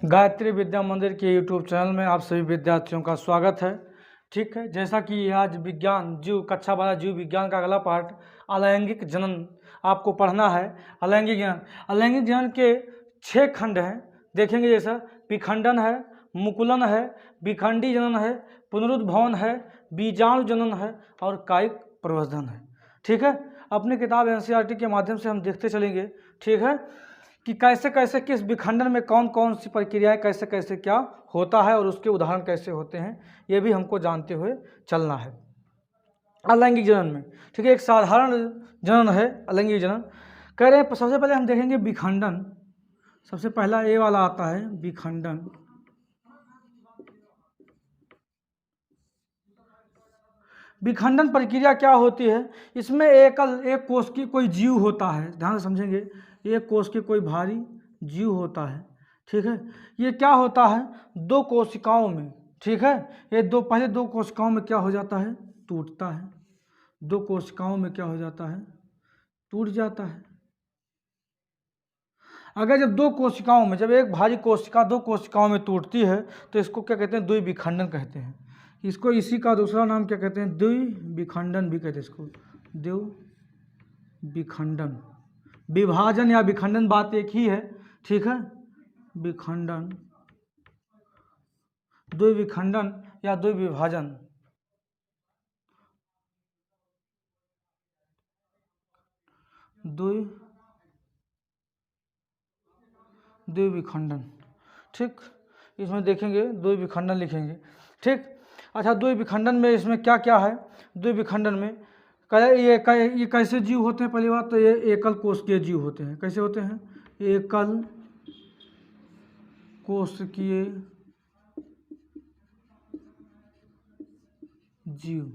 गायत्री विद्या मंदिर के YouTube channel में आप सभी विद्यार्थियों का स्वागत है। ठीक है, जैसा कि आज विज्ञान जीव कक्षा 12 जीव विज्ञान का अगला पार्ट अलैंगिक जनन आपको पढ़ना है। अलैंगिक जनन के 6 खंड हैं, देखेंगे। जैसा विखंडन है, मुकुलन है, विखंडी जनन है, पुनरुद्भवन है, बीजाणु जनन है और कायिक प्रवर्धन है। ठीक है, अपनी किताब एनसीईआरटी के माध्यम से हम देखते चलेंगे। ठीक है, कि कैसे कैसे किस विखंडन में कौन कौन सी प्रक्रियाएं कैसे कैसे क्या होता है और उसके उदाहरण कैसे होते हैं, ये भी हमको जानते हुए चलना है। अलैंगिक जनन में, ठीक है, एक साधारण जनन है अलैंगिक जनन। कह रहे हैं सबसे पहले हम देखेंगे विखंडन। सबसे पहला ए वाला आता है विखंडन। विखंडन प्रक्रिया क्या होती है? इसमें एक कोष की कोई जीव होता है, ध्यान से समझेंगे। एक कोष के कोई भारी जीव होता है। ठीक है, ये क्या होता है? 2 कोशिकाओं में, ठीक है, ये पहले 2 कोशिकाओं में क्या हो जाता है? टूटता है। 2 कोशिकाओं में क्या हो जाता है? टूट जाता है। अगर जब 2 कोशिकाओं में, जब एक भारी कोशिका 2 कोशिकाओं में टूटती है तो इसको क्या कहते हैं? द्विविखंडन कहते हैं। इसको इसी का दूसरा नाम क्या कहते हैं? द्विविखंडन भी कहते हैं इसको, द्विविखंडन। विभाजन या विखंडन बात एक ही है। ठीक है, विखंडन, द्विविखंडन या द्विविभाजन। द्विविखंडन, ठीक, इसमें देखेंगे द्विविखंडन लिखेंगे। ठीक, अच्छा, द्विविखंडन में इसमें क्या क्या है? द्विविखंडन में ये कैसे जीव होते हैं? पहली बात तो ये एकल कोशिकीय जीव होते हैं। कैसे होते हैं? एकल कोशिकीय जीव,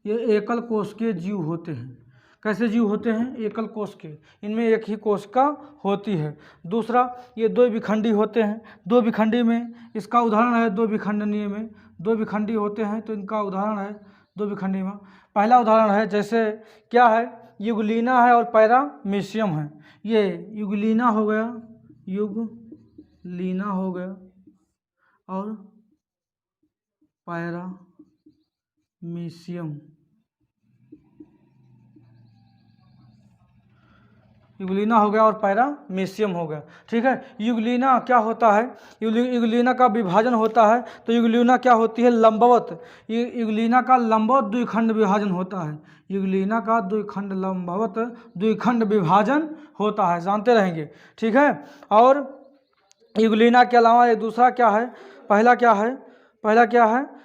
ये एकल कोशिकीय जीव होते हैं। कैसे जीव होते हैं? एकल कोशिकीय, इनमें एक ही कोशिका होती है। दूसरा, ये 2 विखंडी होते हैं। 2 विखंडी में इसका उदाहरण है, 2 विखंडनीय में 2 विखंडी होते हैं तो इनका उदाहरण है 2 विखंडी में। पहला उदाहरण है, जैसे क्या है? युगलीना है और पैरामीशियम है। ये युगलीना हो गया, युगलीना हो गया और पैरामीशियम। युगलीना हो गया और पैरामीशियम हो गया। ठीक है, युगलीना क्या होता है? युगलीना का विभाजन होता है तो युगलीना क्या होती है? लंबवत। युगलीना का लंबवत द्विखंड विभाजन होता है। युगलीना का लंबवत द्विखंड विभाजन होता है, जानते रहेंगे। ठीक है, और युगलीना के अलावा ये दूसरा क्या है? पहला क्या है?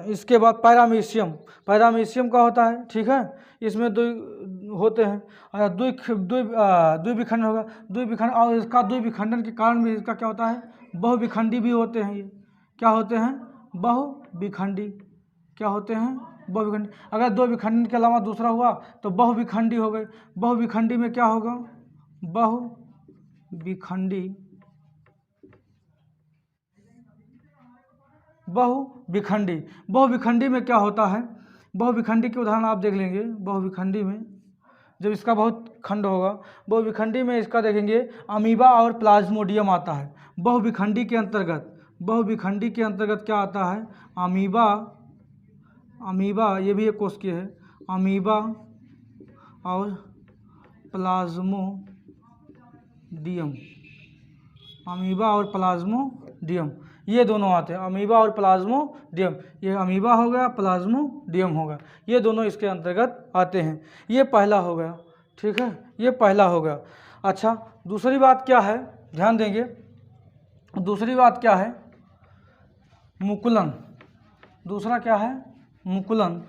इसके बाद पैरामीशियम। पैरामीशियम का होता है। ठीक है, इसमें 2 होते हैं। द्विविखंडन होगा, द्विविखंड, और इसका द्विविखंडन के कारण भी इसका क्या होता है? बहुविखंडी भी होते हैं। ये क्या होते हैं? बहुविखंडी। क्या होते हैं? बहुविखंडी। अगर 2 विखंडन के अलावा दूसरा हुआ तो बहुविखंडी हो गए। बहुविखंडी में क्या होगा? बहुविखंडी। बहुविखंडी में क्या होता है? बहुविखंडी के उदाहरण आप देख लेंगे। बहुविखंडी में जब इसका बहुत खंड होगा, बहुविखंडी में इसका देखेंगे अमीबा और प्लाज्मोडियम आता है। बहुविखंडी के अंतर्गत क्या आता है? अमीबा, ये भी एक कोशिकीय है। अमीबा और प्लाज्मोडियम, ये दोनों आते हैं। अमीबा और प्लाज्मोडियम, ये अमीबा हो गया, प्लाज्मोडियम होगा, ये दोनों इसके अंतर्गत आते हैं। ये पहला हो गया। ठीक है, ये पहला हो गया। अच्छा, दूसरी बात क्या है? ध्यान देंगे, दूसरी बात क्या है? मुकुलन। दूसरा क्या है? मुकुलन।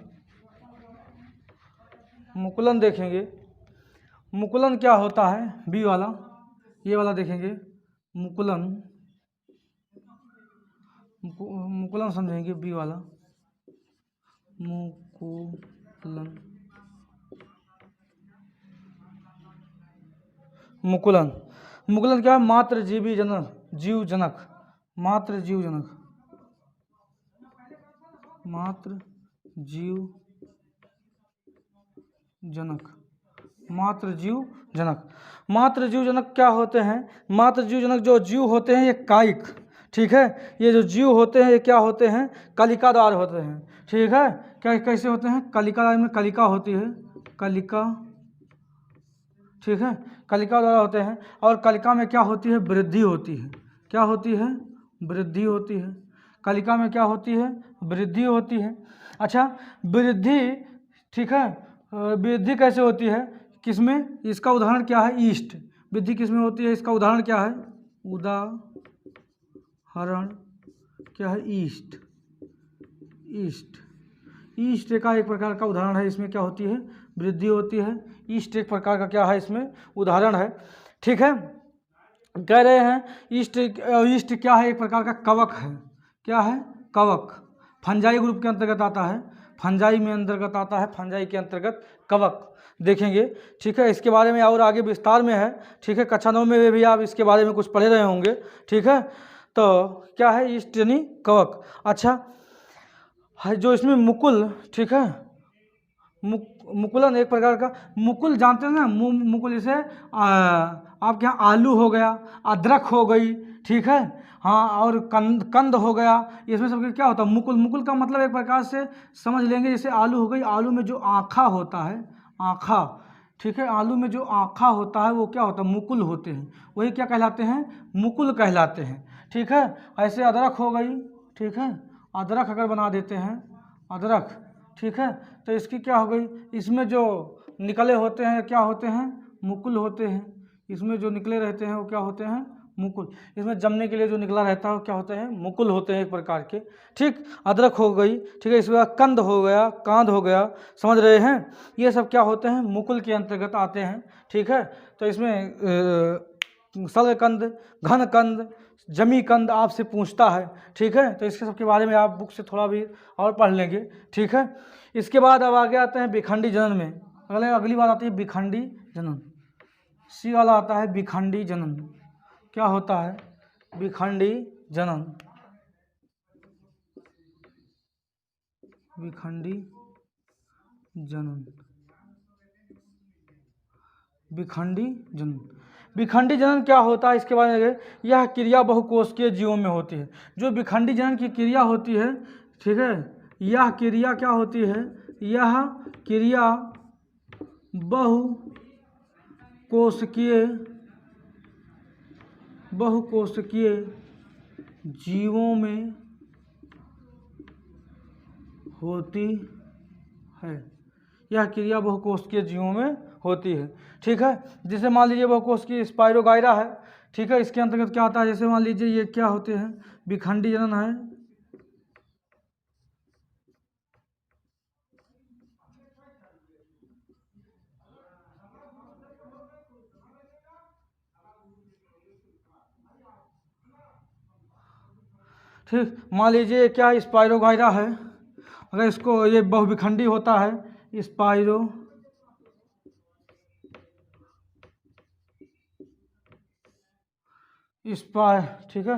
मुकुलन देखेंगे। मुकुलन क्या होता है? बी वाला, ये वाला देखेंगे। मुकुलन समझेंगे, बी वाला मुकुलन क्या है? मात्र जीवजनक। मातृजीव जनक। मातृजीव जनक क्या होते हैं? मातृजीव जनक जो जीव होते हैं ये कायिक, ठीक है, ये जो जीव होते हैं ये क्या होते हैं? कलिकादार होते हैं, ठीक है। क्या कैसे होते हैं? कलिकादार में कलिका होती है, कलिका, ठीक है, कलिका द्वारा होते हैं। और कलिका में क्या होती है? वृद्धि होती है। क्या होती है? वृद्धि होती है। कलिका में क्या होती है? वृद्धि होती है। अच्छा, वृद्धि, ठीक है, वृद्धि कैसे होती है? किसमें? इसका उदाहरण क्या है? ईस्ट। वृद्धि किसमें होती है? इसका उदाहरण क्या है? उदाहरण क्या है? ईस्ट। ईस्ट, ईस्ट का एक प्रकार का उदाहरण है। इसमें क्या होती है? वृद्धि होती है। ईस्ट एक प्रकार का क्या है? इसमें उदाहरण है, ठीक है। कह रहे हैं ईस्ट, ईस्ट क्या है? एक प्रकार का कवक है। क्या है? कवक। फंजाई ग्रुप के अंतर्गत आता है, फंजाई में अंतर्गत आता है, फंजाई के अंतर्गत कवक देखेंगे, ठीक है। इसके बारे में और आगे विस्तार में है, ठीक है। कक्षा 9 में भी आप इसके बारे में कुछ पढ़े रहे होंगे, ठीक है। तो क्या है? ईस्ट यानी कवक। अच्छा, जो इसमें मुकुल, ठीक है, मुकुलन एक प्रकार का, मुकुल जानते हैं ना, मुकुल इसे आपके यहाँ आलू हो गया, अदरक हो गई, ठीक है, हाँ, और कंद हो गया, इसमें सब क्या होता है? मुकुल। मुकुल का मतलब एक प्रकार से समझ लेंगे, जैसे आलू हो गई, आलू में जो आँखा होता है, आँखा, ठीक है, आलू में जो आँखा होता है वो क्या होता है? मुकुल होते हैं, वही क्या कहलाते हैं? मुकुल कहलाते हैं, ठीक है। ऐसे अदरक हो गई, ठीक है, अदरक अगर बना देते हैं, अदरक, ठीक है, तो इसकी क्या हो गई? इसमें जो निकले होते हैं क्या होते हैं? मुकुल होते हैं। इसमें जो निकले रहते हैं वो क्या होते हैं? मुकुल। इसमें जमने के लिए जो निकला रहता है वो क्या होते हैं? मुकुल होते हैं एक प्रकार के, ठीक। अदरक हो गई, ठीक है, इसके बाद कंद हो गया, कांद हो गया, समझ रहे हैं? ये सब क्या होते हैं? मुकुल के अंतर्गत आते हैं, ठीक है। तो इसमें सलकंद, घन कंद, जमी कंद आपसे पूछता है, ठीक है। तो इसके सबके बारे में आप बुक से थोड़ा भी और पढ़ लेंगे, ठीक है। इसके बाद अब आगे आते हैं विखंडी जनन में। अगली बात आती है विखंडी जनन। सी वाला आता है विखंडी जनन। क्या होता है? विखंडी जनन। विखंडी जनन, विखंडी जनन। विखंडी जनन क्या होता है? इसके बारे में, यह क्रिया बहुकोशिकीय जीवों में होती है। जो विखंडी जनन की क्रिया होती है, ठीक है, यह क्रिया क्या होती है? यह क्रिया बहुकोशिकीय जीवों में होती है। यह क्रिया बहुकोशिकीय जीवों में होती है, ठीक है। जैसे मान लीजिए बहुकोशिकीय स्पाइरोगाइरा है, ठीक है, इसके अंतर्गत क्या आता है? जैसे मान लीजिए ये क्या होते हैं? विखंडी जनन है, ठीक। मान लीजिए क्या स्पाइरोगाइरा है, अगर इसको ये बहुविखंडी होता है, ठीक है,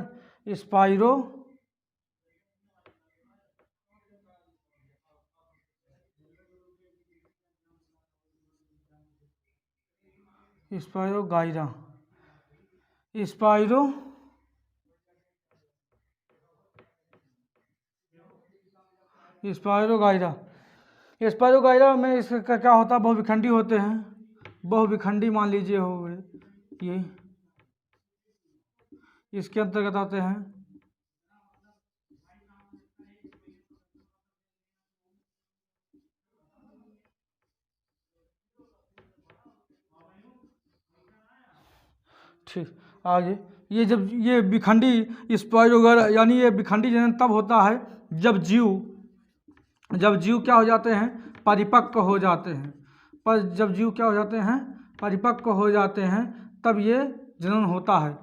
स्पाइरोगाइरा, स्पाइरोगाइरा में इसका क्या होता है? बहुविखंडी होते हैं, बहुविखंडी मान लीजिए हो गए, ये इसके अंतर्गत आते हैं, ठीक। आगे ये जब ये विखंडी स्पाइरोगाइरा यानी ये विखंडी जनन तब होता है जब जीव क्या हो जाते हैं? परिपक्व हो जाते हैं। पर जब जीव क्या हो जाते हैं? परिपक्व हो जाते हैं, तब ये जनन होता है।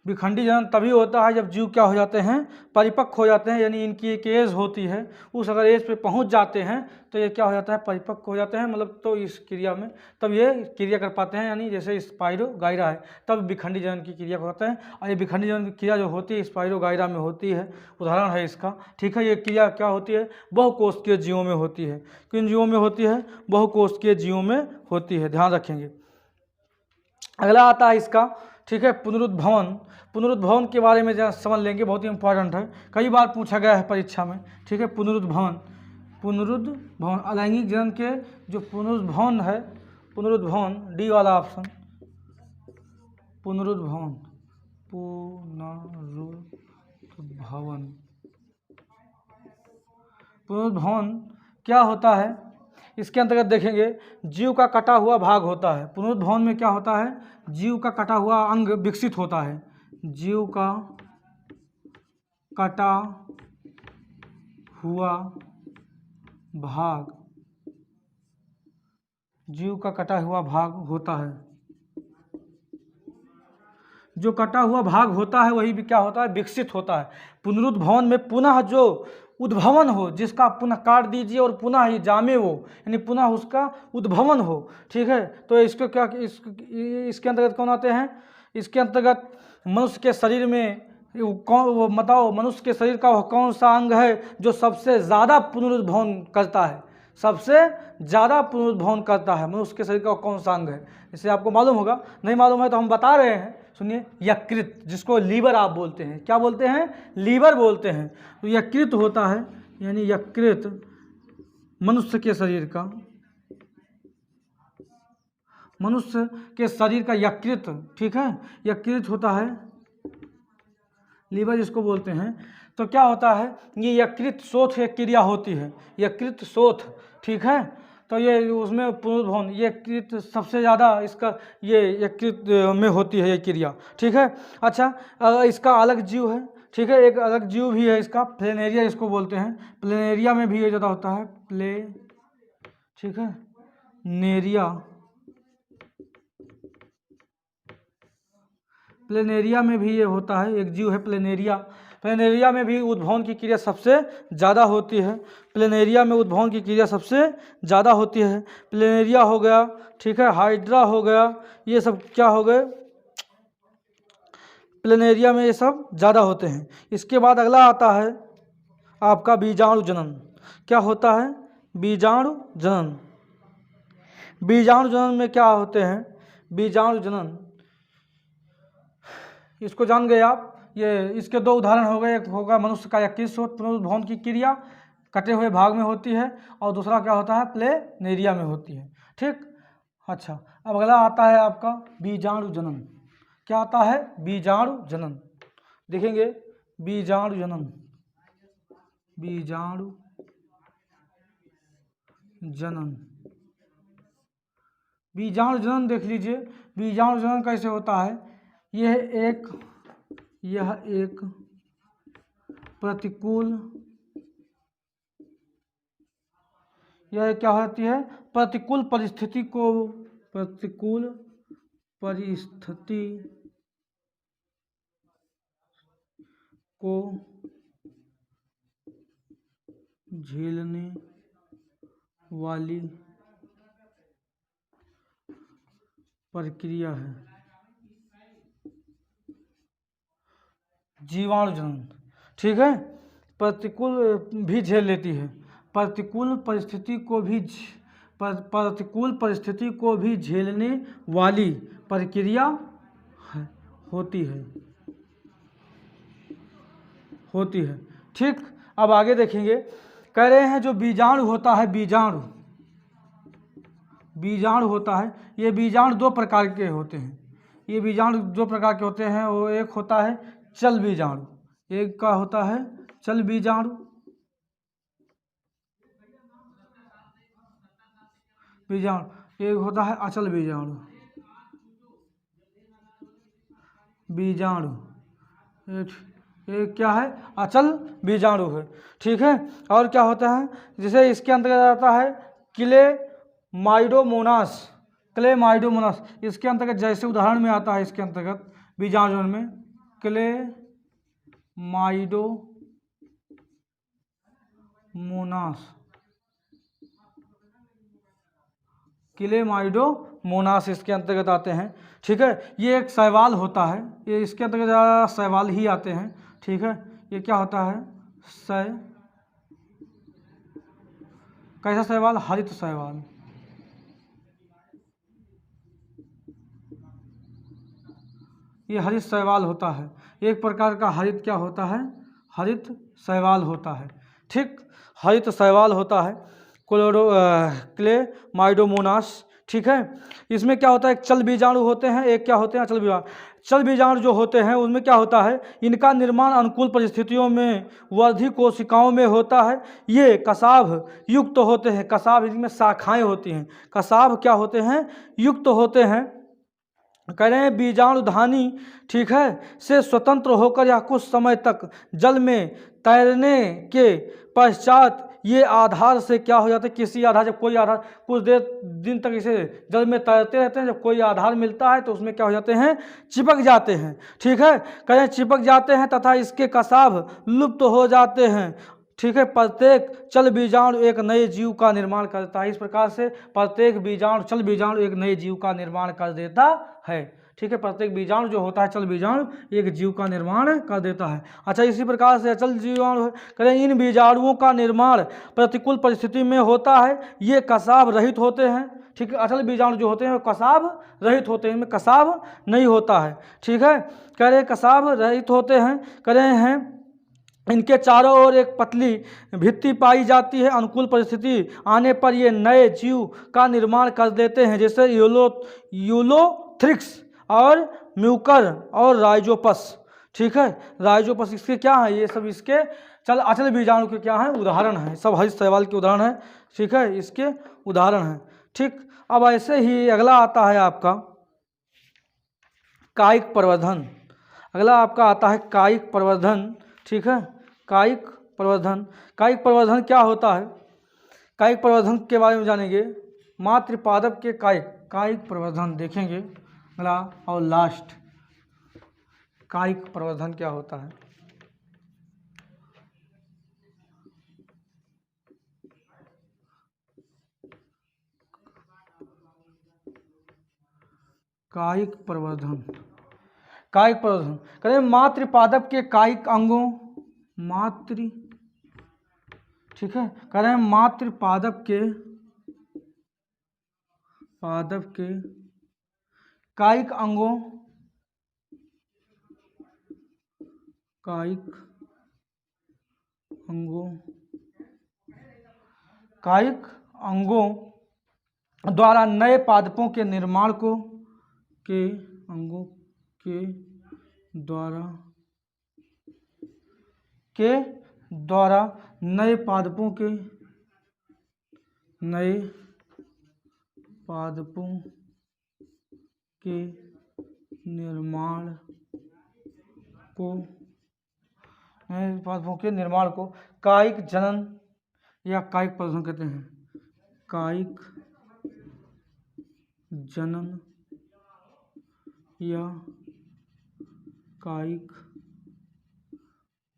विखंडी जनन तभी होता है जब जीव क्या हो जाते हैं, परिपक्व हो जाते हैं, यानी इनकी एक एज होती है, उस अगर एज पे पहुंच जाते हैं तो ये क्या हो जाता है, परिपक्व हो जाते हैं, मतलब तो इस क्रिया में तब ये क्रिया कर पाते हैं, यानी जैसे स्पाइरोगाइरा है तब विखंडी जनन की क्रिया होते हैं। और ये विखंडी जनन की क्रिया जो होती है स्पाइरोगाइरा में होती है, उदाहरण है इसका, ठीक है। ये क्रिया क्या होती है, बहुकोशिकीय जीवों में होती है। किन जीवों में होती है, बहुकोशिकीय जीवों में होती है, ध्यान रखेंगे। अगला आता है इसका, ठीक है, पुनरुद्भवन। पुनरुद्भवन के बारे में जरा समझ लेंगे, बहुत ही इंपॉर्टेंट है, कई बार पूछा गया है परीक्षा में, ठीक है। पुनरुद्भवन, पुनरुद्भवन अलैंगिक जनन के जो पुनरुद्भवन है, पुनरुद्भवन डी वाला ऑप्शन, पुनरुद्भवन, पुनरुद्भवन, पुनरुद्भवन क्या होता है, इसके अंतर्गत देखेंगे जीव का कटा हुआ भाग होता है। पुनरुद्भवन में क्या होता है, जीव का कटा हुआ अंग विकसित होता है, जीव का कटा हुआ भाग, जीव का कटा हुआ भाग होता है। जो कटा हुआ भाग होता है वही भी क्या होता है, विकसित होता है। पुनरुद्भवन में पुनः जो उद्भवन हो, जिसका पुनः काट दीजिए और पुनः ही जामे वो, यानी पुनः उसका उद्भवन हो, ठीक है। तो इसको क्या, इसके अंतर्गत कौन आते हैं, इसके अंतर्गत मनुष्य के शरीर में कौन, वो बताओ मनुष्य के शरीर का कौन सा अंग है जो सबसे ज़्यादा पुनरुद्भवन करता है, सबसे ज़्यादा पुनरुद्भवन करता है, मनुष्य के शरीर का कौन सा अंग है, इससे आपको मालूम होगा, नहीं मालूम है तो हम बता रहे हैं, सुनिए। यकृत, जिसको लीवर आप बोलते हैं, क्या बोलते हैं, लीवर बोलते हैं। तो यकृत होता है, यानी यकृत मनुष्य के शरीर का, मनुष्य के शरीर का यकृत, ठीक है, यकृत होता है, लीवर जिसको बोलते हैं। तो क्या होता है, ये यकृत शोथ एक क्रिया होती है, यकृत शोथ, ठीक है। तो ये उसमें पुनरुद्भवन, यकृत सबसे ज़्यादा इसका ये यकृत में होती है ये क्रिया, ठीक है। अच्छा, इसका अलग जीव है, ठीक है, एक अलग जीव भी है इसका, प्लेनेरिया इसको बोलते हैं। प्लेनेरिया में भी ये ज़्यादा होता है, ठीक है, नेरिया, प्लेनेरिया में भी ये होता है, एक जीव है प्लेनेरिया। प्लेनेरिया में भी उद्भवन की क्रिया सबसे ज़्यादा होती है, प्लेनेरिया में उद्भवन की क्रिया सबसे ज़्यादा होती है। प्लेनेरिया हो गया, ठीक है, हाइड्रा हो गया, ये सब क्या हो गए, प्लेनेरिया में ये सब ज़्यादा होते हैं। इसके बाद अगला आता है आपका बीजाणु जनन। क्या होता है, बीजाणु जनन। बीजाणु जनन में क्या होते हैं, बीजाणु जनन, इसको जान गए आप। ये इसके दो उदाहरण हो गए, एक होगा मनुष्य का यकृत शोथ, पुनरुद्भवन की क्रिया कटे हुए भाग में होती है, और दूसरा क्या होता है, प्लेनेरिया में होती है, ठीक। अच्छा, अब अगला आता है आपका बीजाणु जनन। क्या आता है, बीजाणु जनन, देखेंगे बीजाणु जनन, बीजाणु जनन, बीजाणु जनन देख लीजिए। बीजाणु जनन कैसे होता है, यह एक प्रतिकूल, यह क्या होती है, प्रतिकूल परिस्थिति को झेलने वाली प्रक्रिया है। जीवाणु जनन, ठीक है, प्रतिकूल भी झेल लेती है, प्रतिकूल परिस्थिति को भी झेलने वाली प्रक्रिया होती है, ठीक। अब आगे देखेंगे, कह रहे हैं जो बीजाणु होता है, बीजाणु होता है, ये बीजाणु दो प्रकार के होते हैं, ये बीजाणु दो प्रकार के होते हैं। वो एक होता है चल बीजाणु, एक का होता है चल बीजाणु, एक होता है अचल बीजाणु, एक क्या है, अचल बीजाणु है, ठीक है। और क्या होता है, जैसे इसके अंतर्गत आता है क्लेमाइडोमोनास, इसके अंतर्गत जैसे उदाहरण में आता है, इसके अंतर्गत बीजाणु में क्लेमाइडोमोनास इसके अंतर्गत आते हैं। ठीक है, ये एक शैवाल होता है, ये इसके अंतर्गत शैवाल ही आते हैं। ठीक है, ये क्या होता है, कैसा शैवाल, हरित शैवाल। ये हरित शैवाल होता है, एक प्रकार का हरित क्या होता है, हरित शैवाल होता है। ठीक, हरित शैवाल होता है क्लेमाइडोमोनास। ठीक है, इसमें क्या होता है, एक चल बीजाणु होते हैं, एक क्या होते हैं अचल बीजाणु। चल बीजाणु जो होते हैं उनमें क्या होता है, इनका निर्माण अनुकूल परिस्थितियों में वर्धी कोशिकाओं में होता है। ये कसाभ युक्त होते हैं, कसाभ इनमें शाखाएं होती हैं, कसाभ क्या होते हैं, युक्त होते हैं। कह रहे हैं बीजाणुधानी, ठीक है, से स्वतंत्र होकर या कुछ समय तक जल में तैरने के पश्चात ये आधार से क्या हो जाता है, किसी आधार, जब कोई आधार, कुछ देर दिन तक इसे जल में तैरते रहते हैं, जब कोई आधार मिलता है तो उसमें क्या हो जाते हैं, चिपक जाते हैं। ठीक है, कह रहे हैं चिपक जाते हैं तथा इसके कसाभ लुप्त हो जाते हैं। ठीक है, प्रत्येक चल बीजाणु एक नए जीव का निर्माण करता है। इस प्रकार से प्रत्येक बीजाणु, चल बीजाणु एक नए जीव का निर्माण कर देता है। ठीक है, प्रत्येक बीजाणु जो होता है, चल बीजाणु, एक जीव का निर्माण कर देता है। अच्छा, इसी प्रकार से अचल जीवाणु करें, इन बीजाणुओं का निर्माण प्रतिकूल परिस्थिति में होता है, ये कसाभ रहित होते हैं। ठीक है, अचल बीजाणु जो होते हैं वो कसाभ रहित होते हैं, इनमें कसाभ नहीं होता है। ठीक है, कह रहे कसाभ रहित होते हैं, कह रहे हैं इनके चारों ओर एक पतली भित्ति पाई जाती है। अनुकूल परिस्थिति आने पर ये नए जीव का निर्माण कर देते हैं, जैसे यूलोथ्रिक्स और म्यूकर और राइजोपस। ठीक है, राइजोपस इसके क्या है, ये सब इसके अचल बीजाणु के क्या हैं, उदाहरण हैं, सब हरित शैवाल के उदाहरण हैं। ठीक है, इसके उदाहरण हैं। ठीक, अब ऐसे ही अगला आता है आपका कायिक प्रवर्धन। अगला आपका आता है कायिक प्रवर्धन। ठीक है, कायिक प्रवर्धन, कायिक प्रवर्धन क्या होता है, कायिक प्रवर्धन के बारे में जानेंगे। मातृपादप के कायिक प्रवर्धन देखेंगे अगला, और लास्ट कायिक प्रवर्धन क्या होता है। कायिक प्रवर्धन, कायिक प्रवर्धन करें मातृपादप के कायिक अंगों, ठीक है, करें मातृपादप के कायिक अंगों, कायिक अंगों द्वारा नए पादपों के निर्माण को, के अंगों के द्वारा नए पादपों के निर्माण को कायिक जनन या कायिक प्रवर्धन कहते हैं। कायिक जनन या कायिक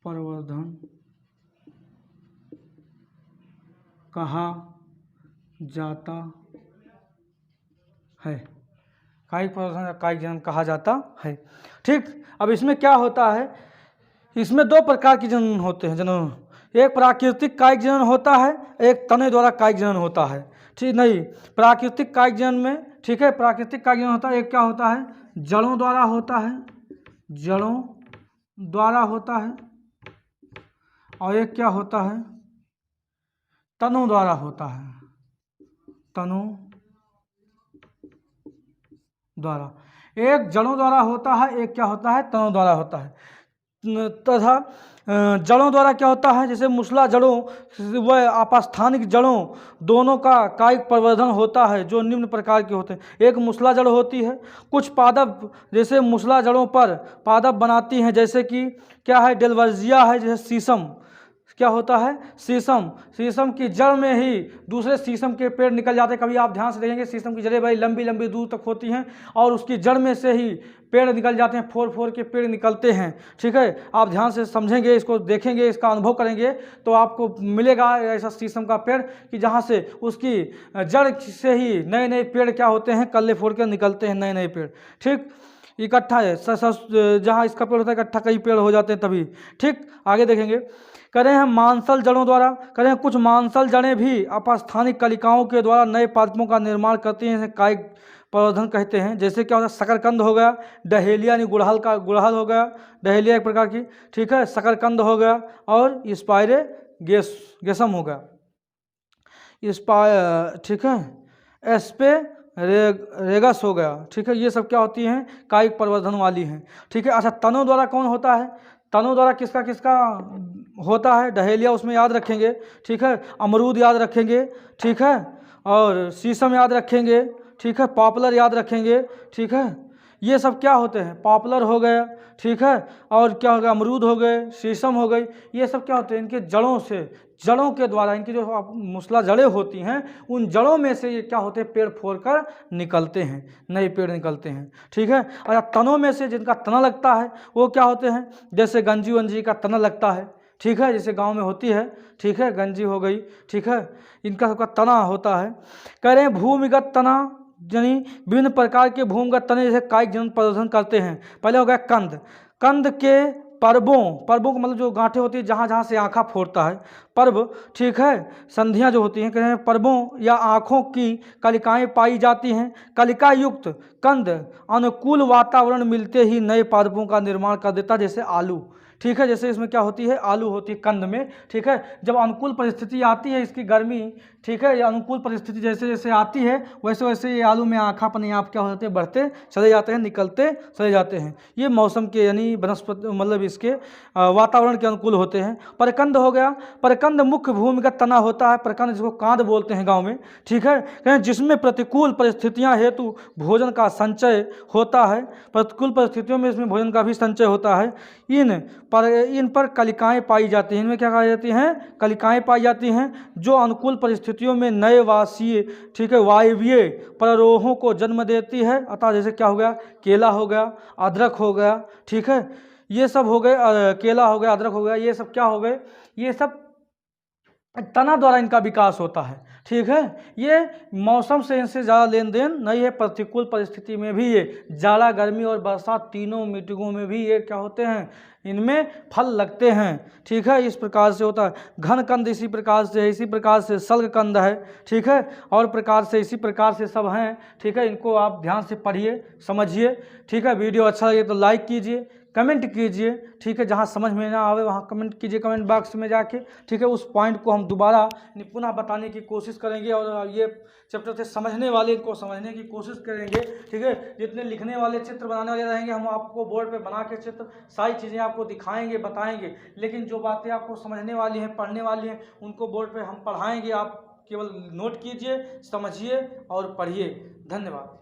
प्रवर्धन कहा जाता है। कायिक प्रवर्धन या कायिक जनन कहा जाता है। ठीक, अब इसमें क्या होता है, इसमें दो प्रकार के जनन होते हैं, जनन, एक प्राकृतिक कायिक जनन होता है, एक तने द्वारा कायिक जनन होता है। ठीक, नहीं, प्राकृतिक कायिक जनन में, ठीक है, प्राकृतिक कायिक जनन होता है, एक क्या होता है, जड़ों द्वारा होता है, जड़ों द्वारा होता है, और एक क्या होता है, तनों द्वारा होता है, तनों द्वारा। एक जड़ों द्वारा होता है, एक क्या होता है, तनों द्वारा होता है। तथा जड़ों द्वारा क्या होता है, जैसे मूसला जड़ों व अपस्थानिक जड़ों दोनों का कायिक प्रवर्धन होता है, जो निम्न प्रकार के होते हैं। एक मूसला जड़ होती है, कुछ पादप जैसे मूसला जड़ों पर पादप बनाती हैं, जैसे कि क्या है, डेलवर्जिया है, जैसे शीशम, क्या होता है, शीशम। शीशम की जड़ में ही दूसरे शीशम के पेड़ निकल जाते हैं। कभी आप ध्यान से देखेंगे शीशम की जड़ें बड़ी लंबी लंबी दूर तक होती हैं और उसकी जड़ में से ही पेड़ निकल जाते हैं, फोर फोर के पेड़ निकलते हैं। ठीक है, आप ध्यान से समझेंगे, इसको देखेंगे, इसका अनुभव करेंगे तो आपको मिलेगा ऐसा शीशम का पेड़ कि जहाँ से उसकी जड़ से ही नए नए पेड़ क्या होते हैं, कल्ले फोड़ के निकलते हैं नए नए पेड़। ठीक, इकट्ठा है जहाँ इसका पेड़ होता है इकट्ठा कई पेड़ हो जाते हैं तभी। ठीक, आगे देखेंगे। करें हम मांसल जड़ों द्वारा, करें कुछ मांसल जड़ें भी अपस्थानिक कलिकाओं के द्वारा नए पादपों का निर्माण करती हैं, इसे कायिक प्रवर्धन कहते हैं। जैसे क्या होता है, शकरकंद हो गया, डहेलिया यानी गुड़हल हो गया, डहेलिया एक प्रकार की। ठीक है, शकरकंद हो गया और गेसम हो गया, ठीक है, रेगस हो गया। ठीक है, ये सब क्या होती हैं, कायिक प्रवर्धन वाली हैं। ठीक है, अच्छा तनों द्वारा कौन होता है, तनों द्वारा किसका किसका होता है, डहेलिया उसमें याद रखेंगे। ठीक है, अमरूद याद रखेंगे। ठीक है, और शीशम याद रखेंगे। ठीक है, पॉपुलर याद रखेंगे। ठीक है, ये सब क्या होते हैं, पॉपुलर हो गए। ठीक है, और क्या हो गया, अमरूद हो गए, शीशम हो गई, ये सब क्या होते हैं, इनके जड़ों के द्वारा, इनकी जो मुसला जड़ें होती हैं उन जड़ों में से ये क्या होते हैं, पेड़ फोड़कर निकलते हैं, नए पेड़ निकलते हैं। ठीक है, और तनों में से जिनका तना लगता है वो क्या होते हैं, जैसे गंजी वंजी का तना लगता है। ठीक है, जैसे गांव में होती है। ठीक है, गंजी हो गई। ठीक है, इनका सबका तना होता है। कह रहे हैं भूमिगत तना, यानी विभिन्न प्रकार के भूमिगत तने जैसे कायिक जनन प्रदर्शन करते हैं। पहले हो गया कंद, कंद के पर्वों का मतलब जो गांठें होती है जहाँ जहाँ से आँखा फोड़ता है, पर्व। ठीक है, संधियाँ जो होती हैं, कह रहे हैं पर्वों या आँखों की कलिकाएँ पाई जाती हैं। कलिका युक्त कंद अनुकूल वातावरण मिलते ही नए पादपों का निर्माण कर देता है, जैसे आलू। ठीक है, जैसे इसमें क्या होती है, आलू होती है कंद में। ठीक है, जब अनुकूल परिस्थिति आती है इसकी गर्मी, ठीक है, या अनुकूल परिस्थिति जैसे जैसे आती है वैसे वैसे ये आलू में आँखा अपने आप क्या होते हैं, बढ़ते चले जाते हैं, निकलते चले जाते हैं। ये मौसम के यानी वनस्पति मतलब इसके वातावरण के अनुकूल होते हैं। परकंद हो गया, परकंद मुख्य भूमिगत तना होता है, परकंद जिसको कांद बोलते हैं गाँव में। ठीक है, जिसमें प्रतिकूल परिस्थितियाँ हेतु भोजन का संचय होता है, प्रतिकूल परिस्थितियों में इसमें भोजन का भी संचय होता है। इन पर कलिकाएँ पाई जाती हैं, इनमें क्या पाई जाती हैं, कलिकाएँ पाई जाती हैं जो अनुकूल परिस्थितियों में नए वासीय, ठीक है, वायवीय प्ररोहों को जन्म देती है। अतः जैसे क्या हो गया, केला हो गया, अदरक हो गया। ठीक है, ये सब हो गए, केला हो गया, अदरक हो गया, ये सब क्या हो गए, ये सब तना द्वारा इनका विकास होता है। ठीक है, ये मौसम से इनसे ज़्यादा लेन देन नहीं है। प्रतिकूल परिस्थिति में भी ये जाड़ा, गर्मी और बरसात तीनों मीटिंगों में भी ये क्या होते हैं, इनमें फल लगते हैं। ठीक है, इस प्रकार से होता है। घन कंद इसी प्रकार से है, इसी प्रकार से सल्ग कंद है। ठीक है, और प्रकार से इसी प्रकार से सब हैं। ठीक है, इनको आप ध्यान से पढ़िए, समझिए। ठीक है, वीडियो अच्छा लगे तो लाइक कीजिए, कमेंट कीजिए। ठीक है, जहाँ समझ में ना आवे वहाँ कमेंट कीजिए कमेंट बॉक्स में जाके। ठीक है, उस पॉइंट को हम दोबारा पुनः बताने की कोशिश करेंगे और ये चैप्टर से समझने वाले इनको समझने की कोशिश करेंगे। ठीक है, जितने लिखने वाले चित्र बनाने वाले रहेंगे हम आपको बोर्ड पे बना के चित्र सारी चीज़ें आपको दिखाएंगे, बताएंगे। लेकिन जो बातें आपको समझने वाली हैं, पढ़ने वाली हैं, उनको बोर्ड पे हम पढ़ाएंगे। आप केवल नोट कीजिए, समझिए और पढ़िए। धन्यवाद।